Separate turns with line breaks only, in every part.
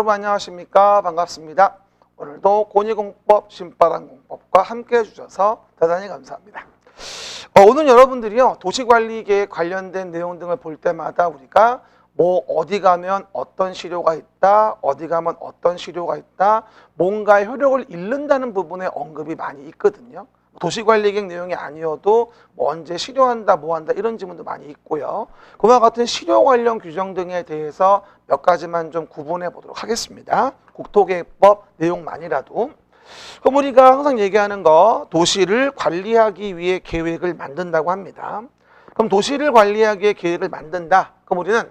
여러분 안녕하십니까? 반갑습니다. 오늘도 고니공법, 신바람공법과 함께 해주셔서 대단히 감사합니다. 오늘 여러분들이요, 도시관리계획 관련된 내용 등을 볼 때마다 우리가 뭐 어디 가면 어떤 시료가 있다, 어디 가면 어떤 시료가 있다, 뭔가의 효력을 잃는다는 부분에 언급이 많이 있거든요. 도시관리계획 내용이 아니어도 뭐 언제 시료한다, 뭐 한다 이런 지문도 많이 있고요. 그와 같은 시료 관련 규정 등에 대해서 몇 가지만 좀 구분해 보도록 하겠습니다. 국토계획법 내용만이라도. 그럼 우리가 항상 얘기하는 거, 도시를 관리하기 위해 계획을 만든다고 합니다. 그럼 도시를 위해 계획을 만든다. 그럼 우리는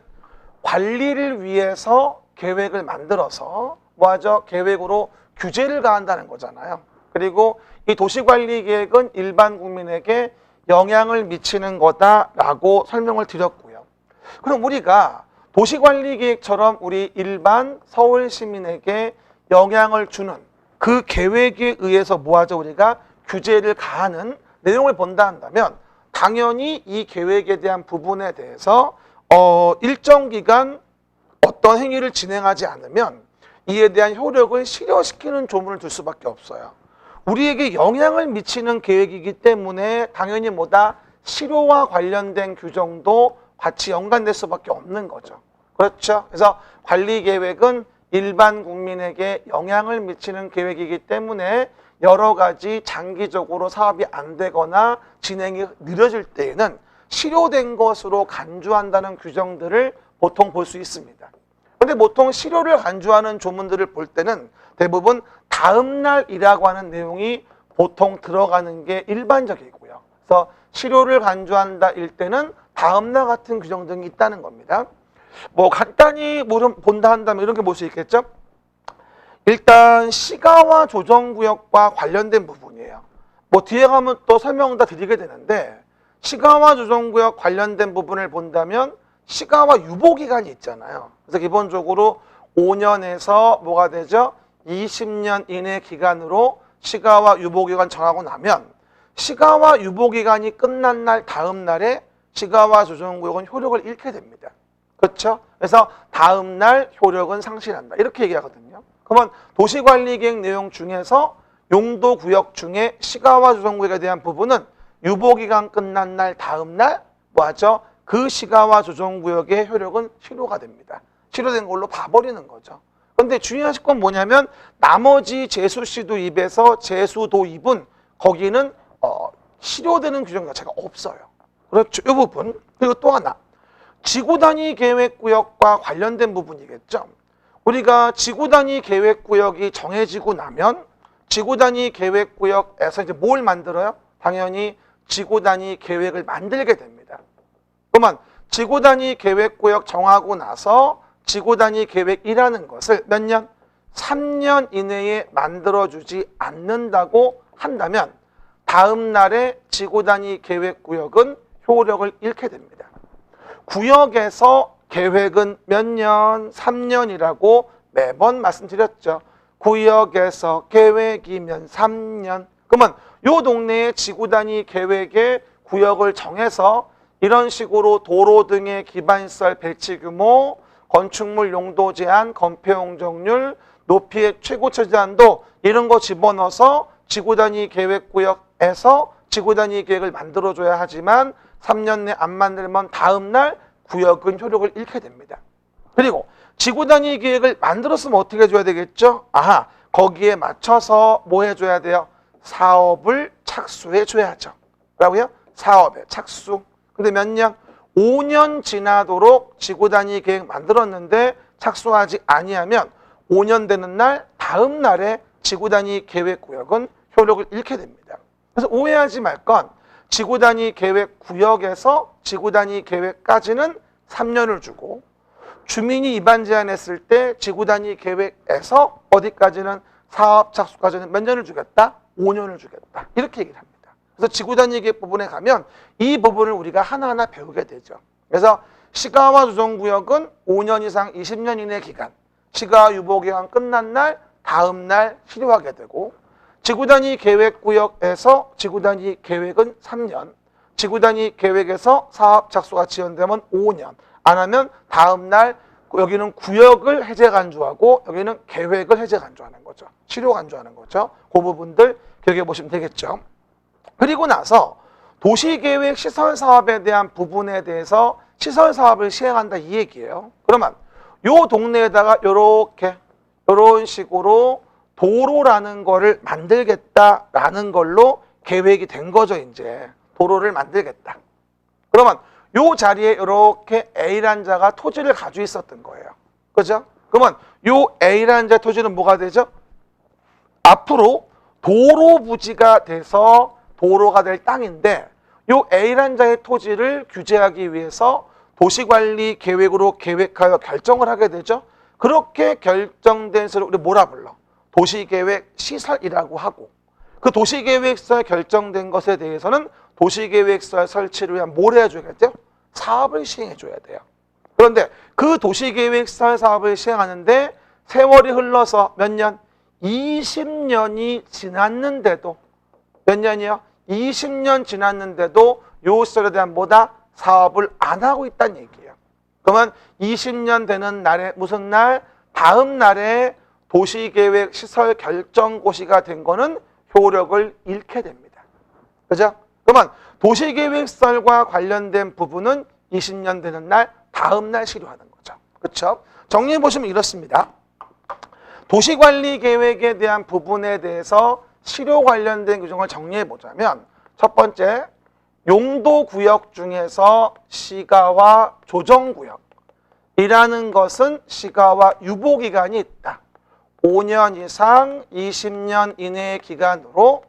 관리를 위해서 계획을 만들어서 뭐하죠? 계획으로 규제를 가한다는 거잖아요. 그리고 이 도시관리계획은 일반 국민에게 영향을 미치는 거다라고 설명을 드렸고요. 그럼 우리가 도시관리계획처럼 우리 일반 서울 시민에게 영향을 주는 그 계획에 의해서 뭐하죠? 우리가 규제를 가하는 내용을 본다 한다면 당연히 이 계획에 대한 부분에 대해서 일정 기간 어떤 행위를 진행하지 않으면 이에 대한 효력을 실효시키는 조문을 둘 수밖에 없어요. 우리에게 영향을 미치는 계획이기 때문에 당연히 뭐다? 실효와 관련된 규정도 같이 연관될 수밖에 없는 거죠. 그렇죠? 그래서 관리계획은 일반 국민에게 영향을 미치는 계획이기 때문에 여러 가지 장기적으로 사업이 안 되거나 진행이 느려질 때에는 실효된 것으로 간주한다는 규정들을 보통 볼 수 있습니다. 그런데 보통 실효를 간주하는 조문들을 볼 때는 대부분 다음 날이라고 하는 내용이 보통 들어가는 게 일반적이고요. 그래서 실효를 간주한다 일 때는 다음 날 같은 규정 등이 있다는 겁니다. 뭐 간단히 본다 한다면 이런 게 볼 수 있겠죠? 일단 시가와 조정구역과 관련된 부분이에요. 뭐 뒤에 가면 또 설명 다 드리게 되는데 시가와 조정구역 관련된 부분을 본다면 시가와 유보기간이 있잖아요. 그래서 기본적으로 5년에서 뭐가 되죠? 20년 이내 기간으로 시가와 유보기간 정하고 나면 시가와 유보기간이 끝난 날 다음 날에 시가와 조정구역은 효력을 잃게 됩니다. 그렇죠? 그래서 다음 날 효력은 상실한다. 이렇게 얘기하거든요. 그러면 도시관리계획 내용 중에서 용도구역 중에 시가와 조정구역에 대한 부분은 유보기간 끝난 날 다음 날 뭐하죠? 그 시가와 조정구역의 효력은 실효가 됩니다. 실효된 걸로 봐버리는 거죠. 그런데 중요하실 건 뭐냐면 나머지 제수시도입에서 제수도입은 거기는 실효되는 규정 자체가 없어요. 그렇죠. 이 부분. 그리고 또 하나. 지구단위 계획구역과 관련된 부분이겠죠. 우리가 지구단위 계획구역이 정해지고 나면 지구단위 계획구역에서 이제 뭘 만들어요? 당연히 지구단위 계획을 만들게 됩니다. 그러면 지구단위 계획구역 정하고 나서 지구단위 계획이라는 것을 몇 년? 3년 이내에 만들어주지 않는다고 한다면 다음 날에 지구단위 계획구역은 효력을 잃게 됩니다. 구역에서 계획은 몇 년? 3년이라고 매번 말씀드렸죠. 구역에서 계획이면 3년. 그러면 요 동네의 지구단위 계획의 구역을 정해서 이런 식으로 도로 등의 기반시설 배치 규모, 건축물 용도 제한, 건폐 용적률, 높이의 최고차 제한도 이런 거 집어넣어서 지구단위 계획구역에서 지구단위 계획을 만들어줘야 하지만 3년 내 안 만들면 다음 날 구역은 효력을 잃게 됩니다. 그리고 지구단위 계획을 만들었으면 어떻게 해줘야 되겠죠? 아하, 거기에 맞춰서 뭐 해줘야 돼요? 사업을 착수해줘야죠. 뭐라고요? 사업에 착수. 근데 몇 년? 5년 지나도록 지구단위 계획 만들었는데 착수하지 아니하면 5년 되는 날 다음 날에 지구단위 계획구역은 효력을 잃게 됩니다. 그래서 오해하지 말 건 지구단위 계획구역에서 지구단위 계획까지는 3년을 주고 주민이 위반 제한했을 때 지구단위 계획에서 어디까지는 사업 착수까지는 몇 년을 주겠다? 5년을 주겠다. 이렇게 얘기를 합니다. 그래서 지구단위 계획 부분에 가면 이 부분을 우리가 하나하나 배우게 되죠. 그래서 시가와 조정구역은 5년 이상 20년 이내 기간, 시가 유보기간 끝난 날 다음 날 실효하게 되고 지구단위 계획구역에서 지구단위 계획은 3년, 지구단위 계획에서 사업 착수가 지연되면 5년, 안 하면 다음 날 여기는 구역을 해제 간주하고 여기는 계획을 해제 간주하는 거죠. 치료 간주하는 거죠. 그 부분들 기억해 보시면 되겠죠. 그리고 나서 도시계획 시설사업에 대한 부분에 대해서 시설사업을 시행한다 이 얘기예요. 그러면 요 동네에다가 요런 식으로 도로라는 거를 만들겠다라는 걸로 계획이 된 거죠. 이제 도로를 만들겠다. 그러면 요 자리에 이렇게 A라는 자가 토지를 가지고 있었던 거예요. 그죠? 그러면 요 A라는 자의 토지는 뭐가 되죠? 앞으로 도로 부지가 돼서 도로가 될 땅인데 요 A라는 자의 토지를 규제하기 위해서 도시관리 계획으로 계획하여 결정을 하게 되죠. 그렇게 결정된 것을 우리 뭐라 불러? 도시계획 시설이라고 하고 그 도시계획서에 결정된 것에 대해서는 도시계획서 설치를 위한 뭘 해줘야겠죠? 사업을 시행해줘야 돼요. 그런데 그 도시계획서 사업을 시행하는데 세월이 흘러서 몇 년? 20년이 지났는데도 몇 년이요? 20년 지났는데도 요 시설에 대한 뭐다? 사업을 안 하고 있다는 얘기예요. 그러면 20년 되는 날에 무슨 날? 다음 날에 도시계획 시설 결정고시가 된 거는 효력을 잃게 됩니다. 그죠? 그러면 도시계획설과 관련된 부분은 20년 되는 날 다음 날 실효하는 거죠. 그렇죠? 정리해 보시면 이렇습니다. 도시관리계획에 대한 부분에 대해서 실효 관련된 규정을 정리해 보자면 첫 번째, 용도구역 중에서 시가와 조정구역이라는 것은 시가와 유보기간이 있다. 5년 이상 20년 이내의 기간으로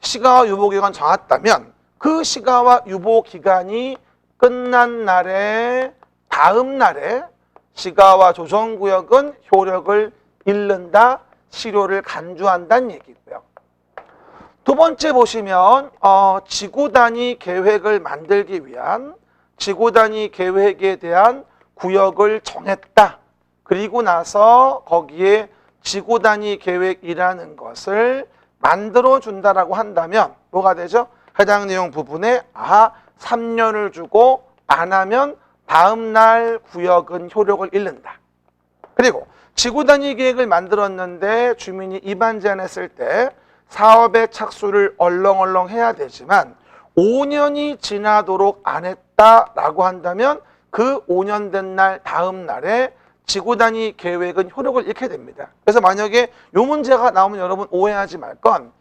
시가와 유보기간 정했다면 그 시가와 유보기간이 끝난 날에 다음 날에 시가와 조정구역은 효력을 잃는다, 실효를 간주한다는 얘기고요. 두 번째 보시면 지구 단위 계획을 만들기 위한 지구 단위 계획에 대한 구역을 정했다. 그리고 나서 거기에 지구 단위 계획이라는 것을 만들어 준다라고 한다면 뭐가 되죠? 해당 내용 부분에 3년을 주고 안 하면 다음 날 구역은 효력을 잃는다. 그리고 지구 단위 계획을 만들었는데 주민이 위반 제안했을 때 사업의 착수를 얼렁얼렁 해야 되지만 5년이 지나도록 안 했다라고 한다면 그 5년 된 날 다음 날에 지구 단위 계획은 효력을 잃게 됩니다. 그래서 만약에 이 문제가 나오면 여러분 오해하지 말 건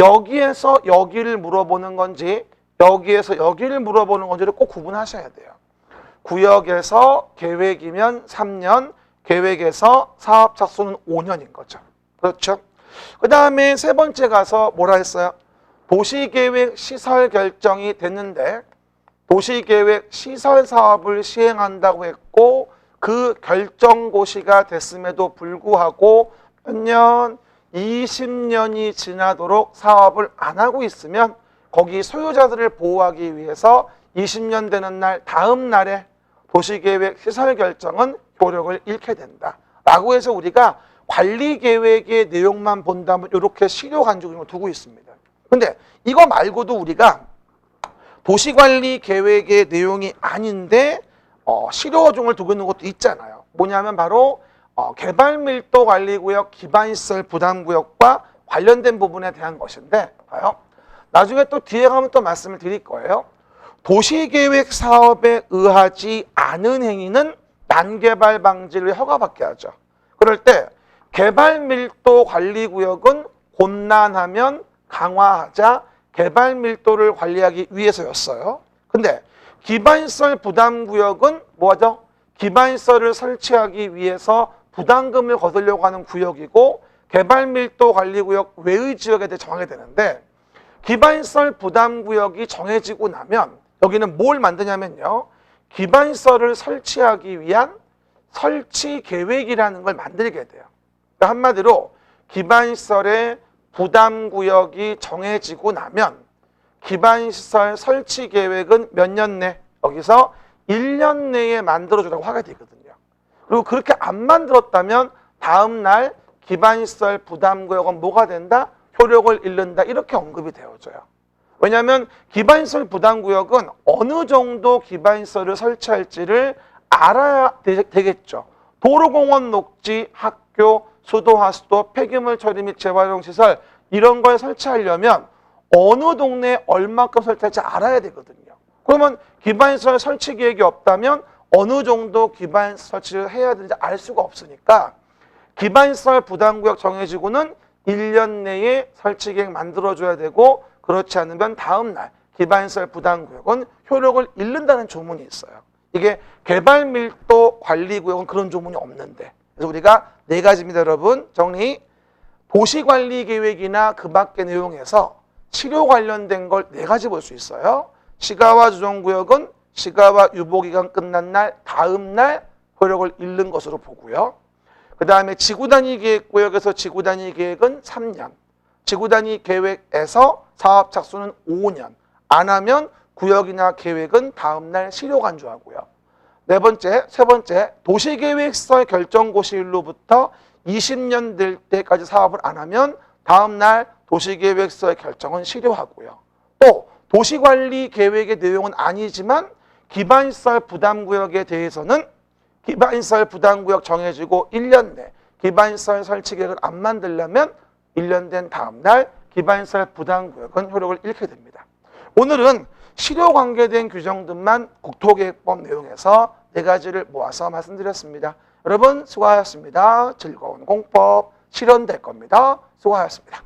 여기에서 여기를 물어보는 건지 여기에서 여기를 물어보는 건지를 꼭 구분하셔야 돼요. 구역에서 계획이면 3년, 계획에서 사업 착수는 5년인 거죠. 그렇죠? 그 다음에 세 번째 가서 뭐라 했어요? 도시계획 시설 결정이 됐는데 도시계획 시설 사업을 시행한다고 했고 그 결정고시가 됐음에도 불구하고 몇 년? 20년이 지나도록 사업을 안 하고 있으면 거기 소유자들을 보호하기 위해서 20년 되는 날 다음 날에 도시계획 시설 결정은 효력을 잃게 된다. 라고 해서 우리가 관리계획의 내용만 본다면 이렇게 실효 간주를 두고 있습니다. 근데 이거 말고도 우리가 도시관리계획의 내용이 아닌데 실효종을 두고 있는 것도 있잖아요. 뭐냐면 바로 개발밀도관리구역, 기반시설 부담구역과 관련된 부분에 대한 것인데 나중에 또 뒤에 가면 또 말씀을 드릴 거예요. 도시계획 사업에 의하지 않은 행위는 난개발 방지를 허가받게 하죠. 그럴 때 개발밀도관리구역은 곤란하면 강화하자 개발밀도를 관리하기 위해서였어요. 근데 기반시설 부담구역은 뭐죠? 기반시설을 설치하기 위해서 부담금을 거두려고 하는 구역이고 개발밀도관리구역 외의 지역에 대해 정하게 되는데 기반시설 부담구역이 정해지고 나면 여기는 뭘 만드냐면요. 기반시설을 설치하기 위한 설치 계획이라는 걸 만들게 돼요. 그러니까 한마디로 기반시설의 부담구역이 정해지고 나면 기반시설 설치 계획은 몇 년 내? 여기서 1년 내에 만들어주라고 하게 되거든요. 그리고 그렇게 안 만들었다면 다음 날 기반시설 부담구역은 뭐가 된다? 효력을 잃는다. 이렇게 언급이 되어져요. 왜냐하면 기반시설 부담구역은 어느 정도 기반시설을 설치할지를 알아야 되겠죠. 도로공원, 녹지, 학교, 수도, 하수도, 폐기물 처리 및 재활용 시설 이런 걸 설치하려면 어느 동네에 얼마큼 설치할지 알아야 되거든요. 그러면 기반시설 설치 계획이 없다면 어느 정도 기반시설 설치를 해야 되는지 알 수가 없으니까 기반시설 부담구역 정해지고는 1년 내에 설치 계획 만들어줘야 되고 그렇지 않으면 다음 날 기반시설 부담구역은 효력을 잃는다는 조문이 있어요. 이게 개발밀도 관리구역은 그런 조문이 없는데 그래서 우리가 4가지입니다. 여러분 정리. 도시관리계획이나 그 밖의 내용에서 치료 관련된 걸 4가지 볼 수 있어요. 시가와 조정구역은 시가와 유보기간 끝난 날 다음 날 효력을 잃는 것으로 보고요. 그 다음에 지구단위 계획구역에서 지구단위 계획은 3년, 지구단위 계획에서 사업 착수는 5년, 안 하면 구역이나 계획은 다음 날 실효 간주하고요. 세 번째, 도시계획서 결정고시일로부터 20년 될 때까지 사업을 안 하면 다음 날 도시계획서의 결정은 실효하고요. 또 도시관리 계획의 내용은 아니지만 기반시설 부담구역에 대해서는 기반시설 부담구역 정해지고 1년 내 기반시설 설치 계획을 안 만들려면 1년 된 다음 날 기반시설 부담구역은 효력을 잃게 됩니다. 오늘은 실효 관계된 규정들만 국토계획법 내용에서 4가지를 모아서 말씀드렸습니다. 여러분 수고하셨습니다. 즐거운 공법 실현될 겁니다. 수고하셨습니다.